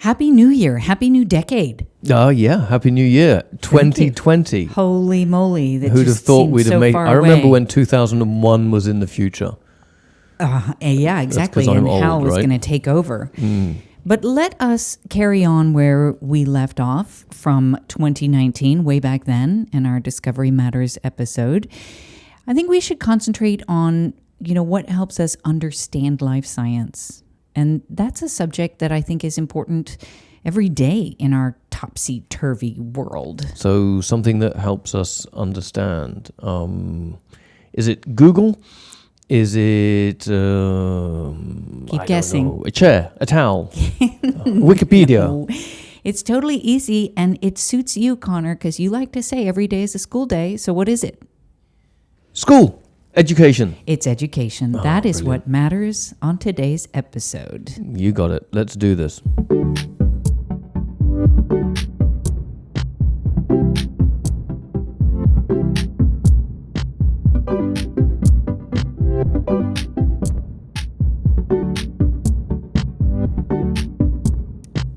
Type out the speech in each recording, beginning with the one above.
Happy New Year. Happy New Decade. Oh, yeah. Happy New Year. 2020. Holy moly. That Who'd have just thought seems we'd have so made... far I remember away. when 2001 was in the future. Yeah, exactly. 'cause I'm And Hal old, was right? going to take over. But let us carry on where we left off from 2019, way back then, in our Discovery Matters episode. I think we should concentrate on, what helps us understand life science. And that's a subject that I think is important every day in our topsy-turvy world. So something that helps us understand. Is it Google? Is it... Keep guessing. A chair? A towel? Wikipedia? No. It's totally easy, and it suits you, Connor, because you like to say every day is a school day. So what is it? School. Education. It's education. That is brilliant. what matters on today's episode. You got it. Let's do this.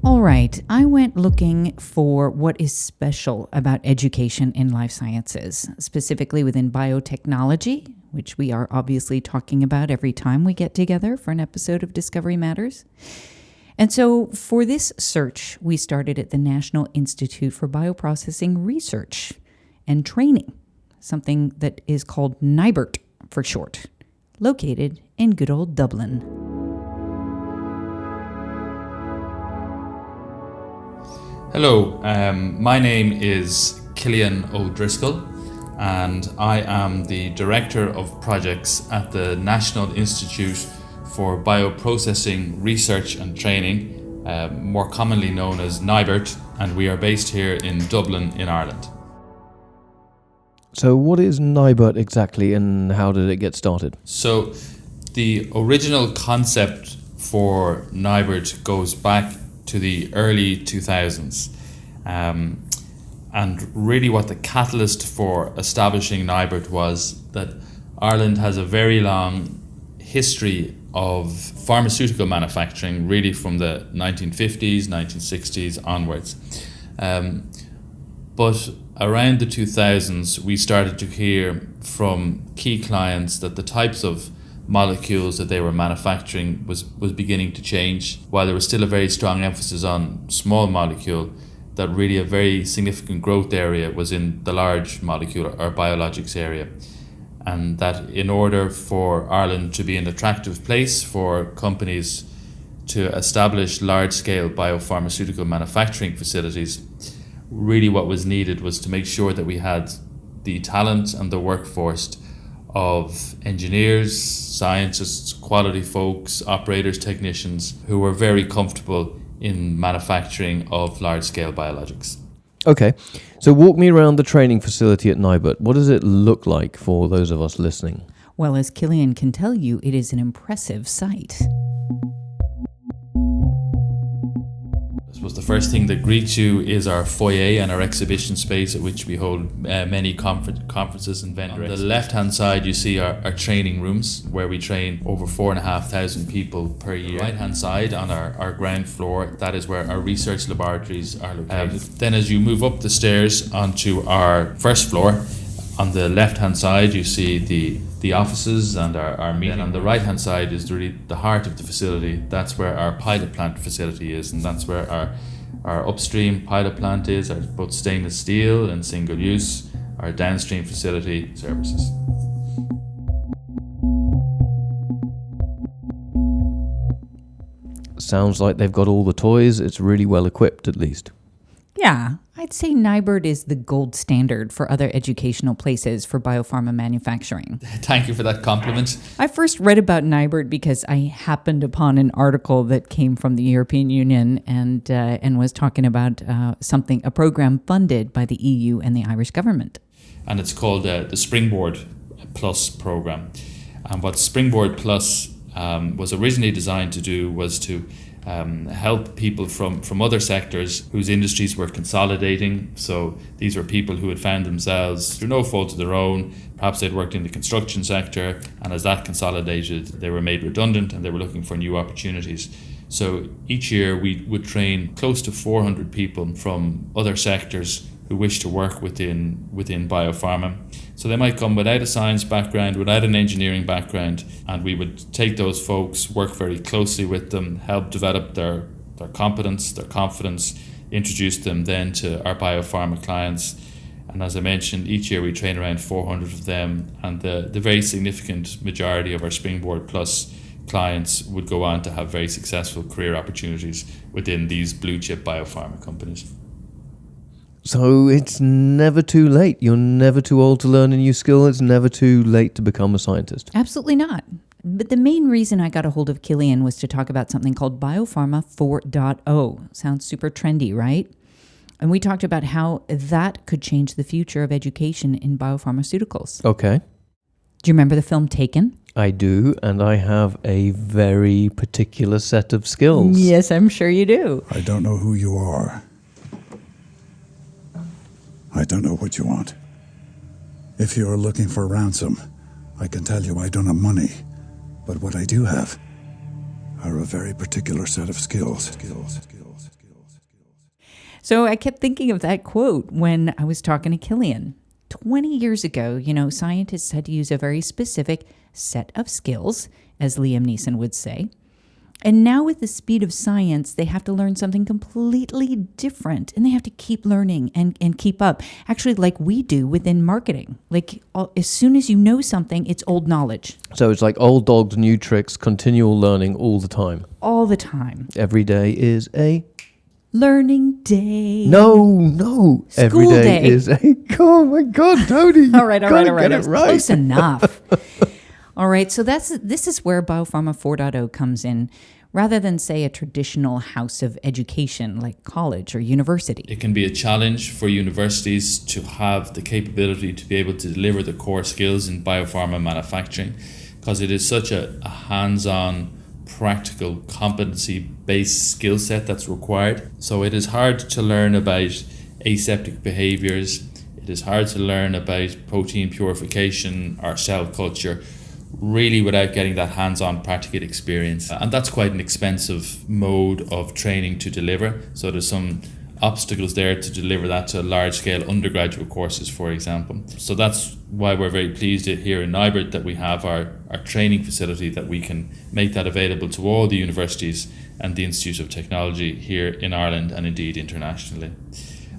All right, I went looking for what is special about education in life sciences, specifically within biotechnology, which we are obviously talking about every time we get together for an episode of Discovery Matters. And so for this search, we started at the National Institute for Bioprocessing Research and Training, something that is called NIBRT for short, located in good old Dublin. Hello, my name is Cillian O'Driscoll, and I am the Director of Projects at the National Institute for Bioprocessing Research and Training, more commonly known as NIBRT, and we are based here in Dublin in Ireland. So what is NIBRT exactly, and how did it get started? So the original concept for NIBRT goes back to the early 2000s. And really what the catalyst for establishing NIBRT was that Ireland has a very long history of pharmaceutical manufacturing, really from the 1950s, 1960s onwards. But around the 2000s, we started to hear from key clients that the types of molecules that they were manufacturing was beginning to change. While there was still a very strong emphasis on small molecule, that really a very significant growth area was in the large molecule or biologics area. And that in order for Ireland to be an attractive place for companies to establish large-scale biopharmaceutical manufacturing facilities, really what was needed was to make sure that we had the talent and the workforce of engineers, scientists, quality folks, operators, technicians who were very comfortable in manufacturing of large-scale biologics. Okay, so walk me around the training facility at NIBRT. What does it look like for those of us listening? Well, as Cillian can tell you, it is an impressive sight. I suppose the first thing that greets you is our foyer and our exhibition space, at which we hold many conferences and vendor. On the left-hand side, you see our training rooms, where we train over 4,500 people per year. The right-hand side, on our ground floor, that is where our research laboratories are located. Then as you move up the stairs onto our first floor, on the left-hand side, you see the offices and our meeting. On the right-hand side is really the heart of the facility. That's where our pilot plant facility is, and that's where our upstream pilot plant is, our both stainless steel and single use, our downstream facility services. Sounds like they've got all the toys. It's really well equipped, at least. Yeah, I'd say NIBRT is the gold standard for other educational places for biopharma manufacturing. Thank you for that compliment. I first read about NIBRT because I happened upon an article that came from the European Union and was talking about a program funded by the EU and the Irish government. And it's called the Springboard Plus program. And what Springboard Plus was originally designed to do was to help people from other sectors whose industries were consolidating. So these were people who had found themselves, through no fault of their own, perhaps they'd worked in the construction sector, and as that consolidated, they were made redundant and they were looking for new opportunities. So each year we would train close to 400 people from other sectors who wish to work within biopharma. So they might come without a science background, without an engineering background, and we would take those folks, work very closely with them, help develop their competence, their confidence, introduce them then to our biopharma clients. And as I mentioned, each year we train around 400 of them, and the very significant majority of our Springboard Plus clients would go on to have very successful career opportunities within these blue chip biopharma companies. So it's never too late. You're never too old to learn a new skill. It's never too late to become a scientist. Absolutely not. But the main reason I got a hold of Killian was to talk about something called Biopharma 4.0. Sounds super trendy, right? And we talked about how that could change the future of education in biopharmaceuticals. Okay. Do you remember the film Taken? I do, and I have a very particular set of skills. Yes, I'm sure you do. I don't know who you are. I don't know what you want. If you are looking for ransom, I can tell you I don't have money. But what I do have are a very particular set of skills. So I kept thinking of that quote when I was talking to Killian. 20 years ago, scientists had to use a very specific set of skills, as Liam Neeson would say. And now with the speed of science, they have to learn something completely different, and they have to keep learning and keep up. Actually, like we do within marketing. Like as soon as you know something, it's old knowledge. So it's like old dogs, new tricks, continual learning all the time. All the time. Every day is a... learning day. No. Every School day day. is a... Oh my God, Tony. All right. Get it right. Close enough. All right, so this is where Biopharma 4.0 comes in, rather than, say, a traditional house of education like college or university. It can be a challenge for universities to have the capability to be able to deliver the core skills in biopharma manufacturing, because it is such a hands-on, practical, competency-based skill set that's required. So it is hard to learn about aseptic behaviors. It is hard to learn about protein purification or cell culture, really without getting that hands-on practical experience. And that's quite an expensive mode of training to deliver. So there's some obstacles there to deliver that to large-scale undergraduate courses, for example. So that's why we're very pleased here in NIBRT that we have our training facility, that we can make that available to all the universities and the Institute of Technology here in Ireland and indeed internationally.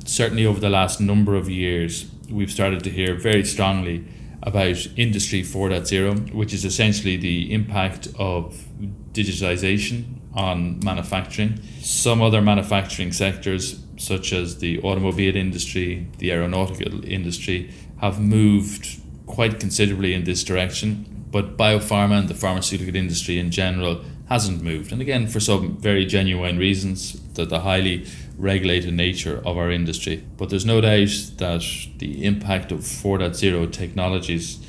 Certainly over the last number of years, we've started to hear very strongly about Industry 4.0, which is essentially the impact of digitization on manufacturing. Some other manufacturing sectors, such as the automobile industry, the aeronautical industry, have moved quite considerably in this direction, but biopharma and the pharmaceutical industry in general hasn't moved. And again, for some very genuine reasons, the highly regulated nature of our industry. But there's no doubt that the impact of 4.0 technologies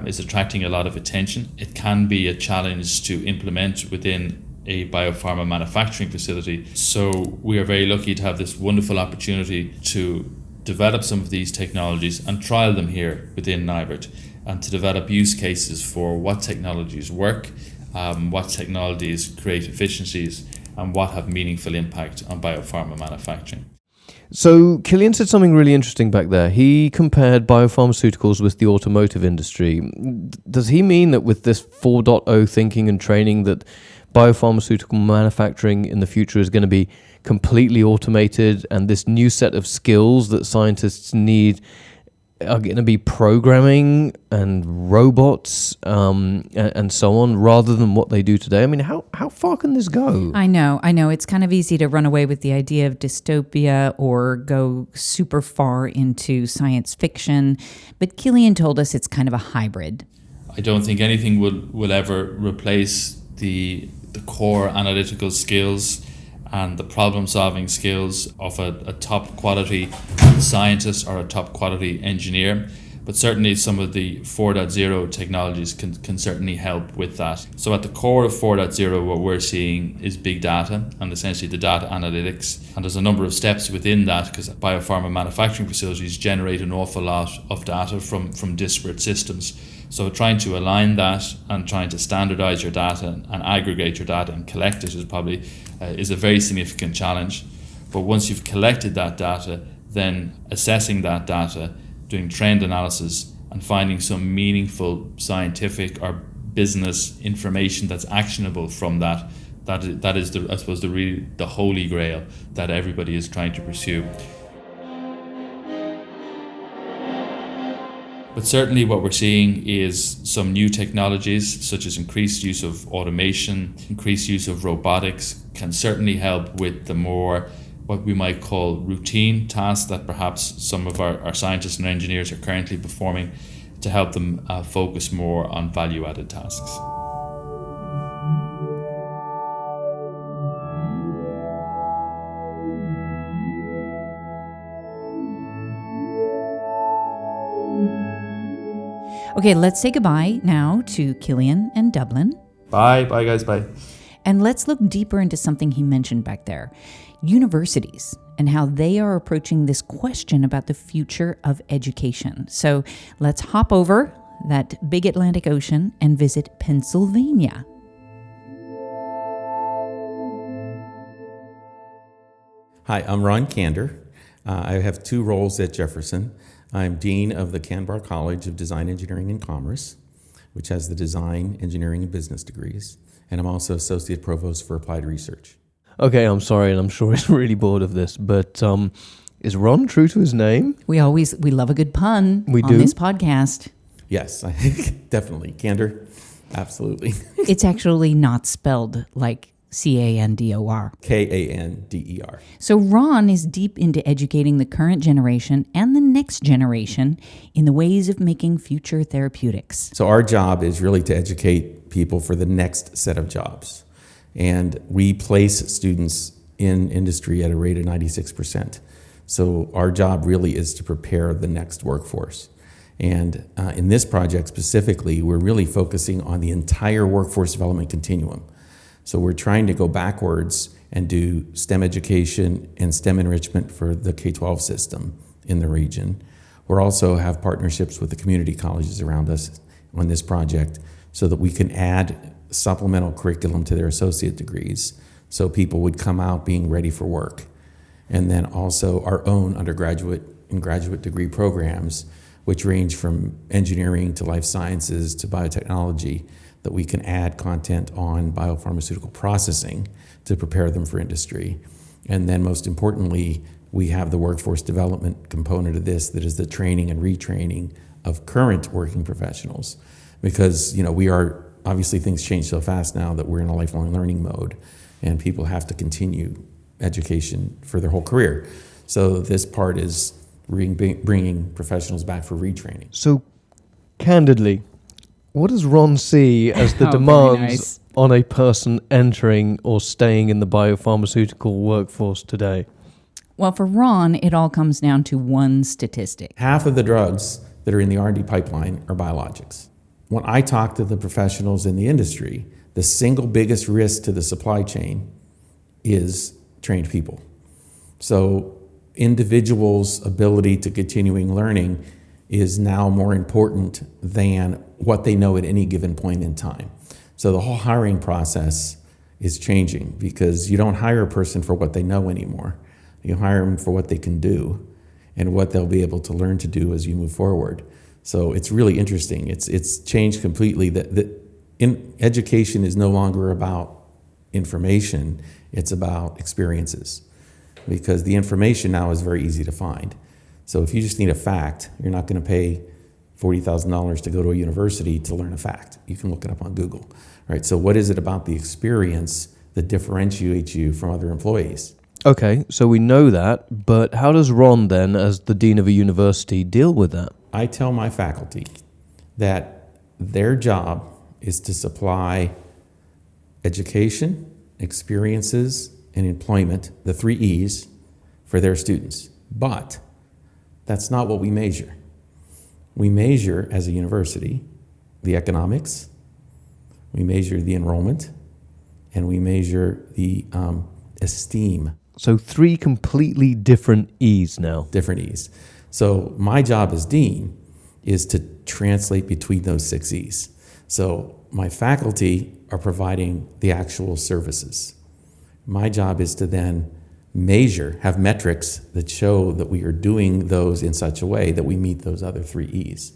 is attracting a lot of attention. It can be a challenge to implement within a biopharma manufacturing facility. So we are very lucky to have this wonderful opportunity to develop some of these technologies and trial them here within NIBRT, and to develop use cases for what technologies work, what technologies create efficiencies, and what have meaningful impact on biopharma manufacturing. So Killian said something really interesting back there. He compared biopharmaceuticals with the automotive industry. Does he mean that with this 4.0 thinking and training that biopharmaceutical manufacturing in the future is going to be completely automated, and this new set of skills that scientists need are going to be programming and robots and so on, rather than what they do today? I mean, how far can this go? I know. It's kind of easy to run away with the idea of dystopia or go super far into science fiction, but Killian told us it's kind of a hybrid. I don't think anything will ever replace the core analytical skills and the problem-solving skills of a top quality scientist or a top quality engineer. But certainly some of the 4.0 technologies can certainly help with that. So at the core of 4.0, what we're seeing is big data and essentially the data analytics. And there's a number of steps within that, because biopharma manufacturing facilities generate an awful lot of data from disparate systems. So trying to align that and trying to standardize your data and aggregate your data and collect it is probably is a very significant challenge. But once you've collected that data, then assessing that data, doing trend analysis, and finding some meaningful scientific or business information that's actionable from that is the, I suppose, the holy grail that everybody is trying to pursue. But certainly what we're seeing is some new technologies, such as increased use of automation, increased use of robotics, can certainly help with the more what we might call routine tasks that perhaps some of our scientists and engineers are currently performing, to help them focus more on value-added tasks. Okay, let's say goodbye now to Cillian and Dublin. Bye guys, bye. And let's look deeper into something he mentioned back there. Universities and how they are approaching this question about the future of education. So let's hop over that big Atlantic Ocean and visit Pennsylvania. Hi, I'm Ron Kander. I have two roles at Jefferson. I'm Dean of the Canbar College of Design, Engineering, and Commerce, which has the Design, Engineering, and Business degrees. And I'm also Associate Provost for Applied Research. Okay, I'm sorry, and I'm sure he's really bored of this, but is Ron true to his name? We love a good pun We on do? this podcast. Yes, definitely. Kander, absolutely. It's actually not spelled like Candor. Kander. So Ron is deep into educating the current generation and the next generation in the ways of making future therapeutics. So our job is really to educate people for the next set of jobs. And we place students in industry at a rate of 96%. So our job really is to prepare the next workforce. And in this project specifically, we're really focusing on the entire workforce development continuum. So we're trying to go backwards and do STEM education and STEM enrichment for the K-12 system in the region. We'll also have partnerships with the community colleges around us on this project so that we can add supplemental curriculum to their associate degrees so people would come out being ready for work. And then also our own undergraduate and graduate degree programs, which range from engineering to life sciences to biotechnology, that we can add content on biopharmaceutical processing to prepare them for industry. And then most importantly, we have the workforce development component of this, that is the training and retraining of current working professionals. Because we are, obviously things change so fast now that we're in a lifelong learning mode, and people have to continue education for their whole career. So this part is bringing professionals back for retraining. So, candidly, what does Ron see as the Oh, very demands nice. on a person entering or staying in the biopharmaceutical workforce today? Well, for Ron, it all comes down to one statistic. Half of the drugs that are in the R&D pipeline are biologics. When I talk to the professionals in the industry, the single biggest risk to the supply chain is trained people. So individuals' ability to continuing learning is now more important than what they know at any given point in time. So the whole hiring process is changing because you don't hire a person for what they know anymore. You hire them for what they can do and what they'll be able to learn to do as you move forward. So it's really interesting. It's changed completely. That education is no longer about information, it's about experiences. Because the information now is very easy to find. So if you just need a fact, you're not going to pay $40,000 to go to a university to learn a fact. You can look it up on Google. Right? So what is it about the experience that differentiates you from other employees? Okay, so we know that, but how does Ron then, as the dean of a university, deal with that? I tell my faculty that their job is to supply education, experiences, and employment, the 3 E's, for their students. But that's not what we measure. We measure, as a university, the economics, we measure the enrollment, and we measure the esteem. So 3 completely different E's now. Different E's. So my job as dean is to translate between those 6 E's. So my faculty are providing the actual services. My job is to then measure, have metrics that show that we are doing those in such a way that we meet those other 3 E's.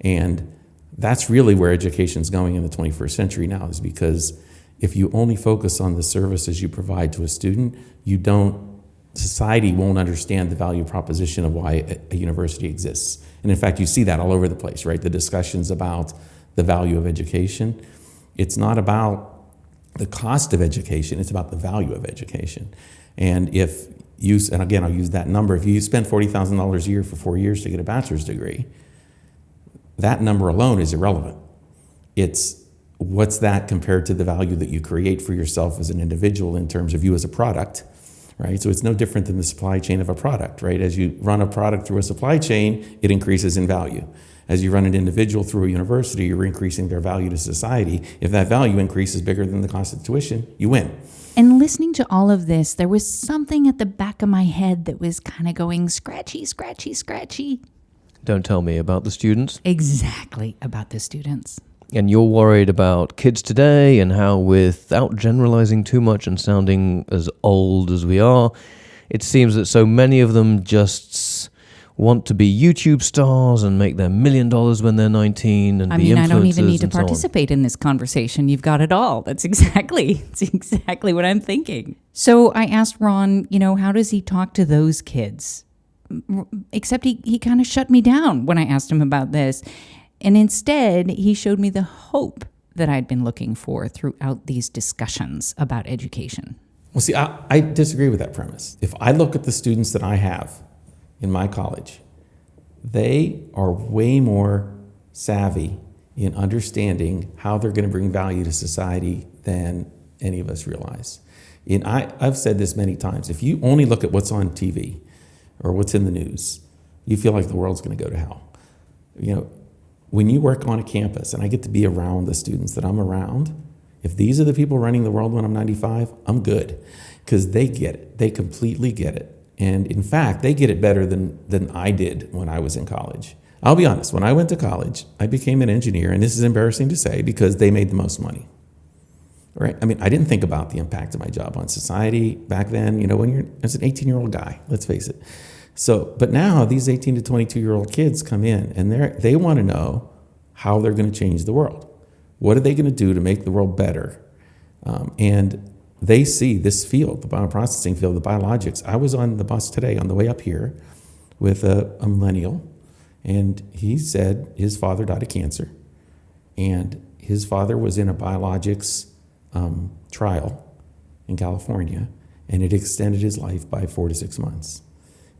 And that's really where education's going in the 21st century now, is because if you only focus on the services you provide to a student, society won't understand the value proposition of why a university exists. And in fact, you see that all over the place, right? The discussions about the value of education. It's not about the cost of education, it's about the value of education. And and again, I'll use that number, if you spend $40,000 a year for 4 years to get a bachelor's degree, that number alone is irrelevant. It's what's that compared to the value that you create for yourself as an individual in terms of you as a product, right? So it's no different than the supply chain of a product, right? As you run a product through a supply chain, it increases in value. As you run an individual through a university, you're increasing their value to society. If that value increase is bigger than the cost of tuition, you win. And listening to all of this, there was something at the back of my head that was kind of going scratchy, scratchy, scratchy. Don't tell me about the students. Exactly, about the students. And you're worried about kids today and how, without generalizing too much and sounding as old as we are, it seems that so many of them just want to be YouTube stars and make their $1 million when they're 19 and be influencers. I don't even need to and so on. participate in this conversation. You've got it all. That's exactly what I'm thinking. So I asked Ron, how does he talk to those kids? Except he kind of shut me down when I asked him about this. And instead, he showed me the hope that I'd been looking for throughout these discussions about education. Well, see, I disagree with that premise. If I look at the students that I have in my college, they are way more savvy in understanding how they're going to bring value to society than any of us realize. And I've said this many times. If you only look at what's on TV or what's in the news, you feel like the world's going to go to hell. When you work on a campus, and I get to be around the students that I'm around, if these are the people running the world when I'm 95, I'm good, because they get it. They completely get it. And in fact, they get it better than I did when I was in college. I'll be honest, when I went to college, I became an engineer, and this is embarrassing to say because they made the most money. Right? I mean, I didn't think about the impact of my job on society back then, when you're as an 18-year-old guy, let's face it. So, but now these 18 to 22-year-old kids come in and they want to know how they're going to change the world. What are they going to do to make the world better? And they see this field, the bioprocessing field, the biologics. I was on the bus today on the way up here with a millennial, and he said his father died of cancer, and his father was in a biologics trial in California, and it extended his life by 4 to 6 months.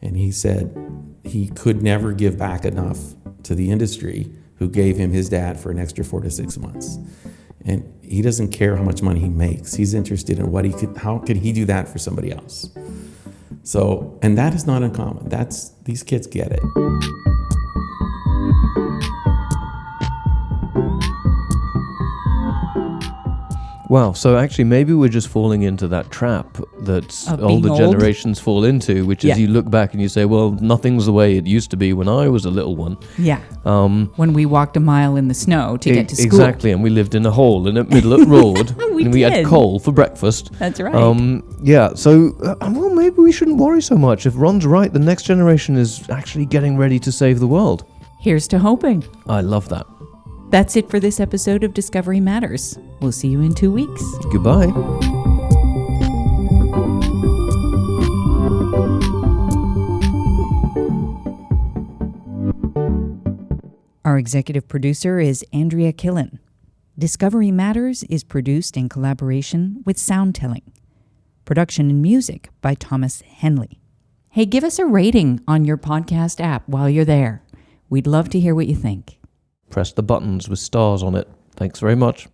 And he said he could never give back enough to the industry who gave him his dad for an extra 4 to 6 months. And he doesn't care how much money he makes. He's interested in how could he do that for somebody else. So, and that is not uncommon. These kids get it. Wow, so actually maybe we're just falling into that trap that older generations fall into, which is you look back and you say, well, nothing's the way it used to be when I was a little one. Yeah. When we walked a mile in the sno to get to school. Exactly, and we lived in a hole in the middle of the road. and we had coal for breakfast. That's right. Well, maybe we shouldn't worry so much. If Ron's right, the next generation is actually getting ready to save the world. Here's to hoping. I love that. That's it for this episode of Discovery Matters. We'll see you in 2 weeks. Goodbye. Our executive producer is Andrea Killen. Discovery Matters is produced in collaboration with Soundtelling. Production and music by Thomas Henley. Hey, give us a rating on your podcast app while you're there. We'd love to hear what you think. Press the buttons with stars on it. Thanks very much.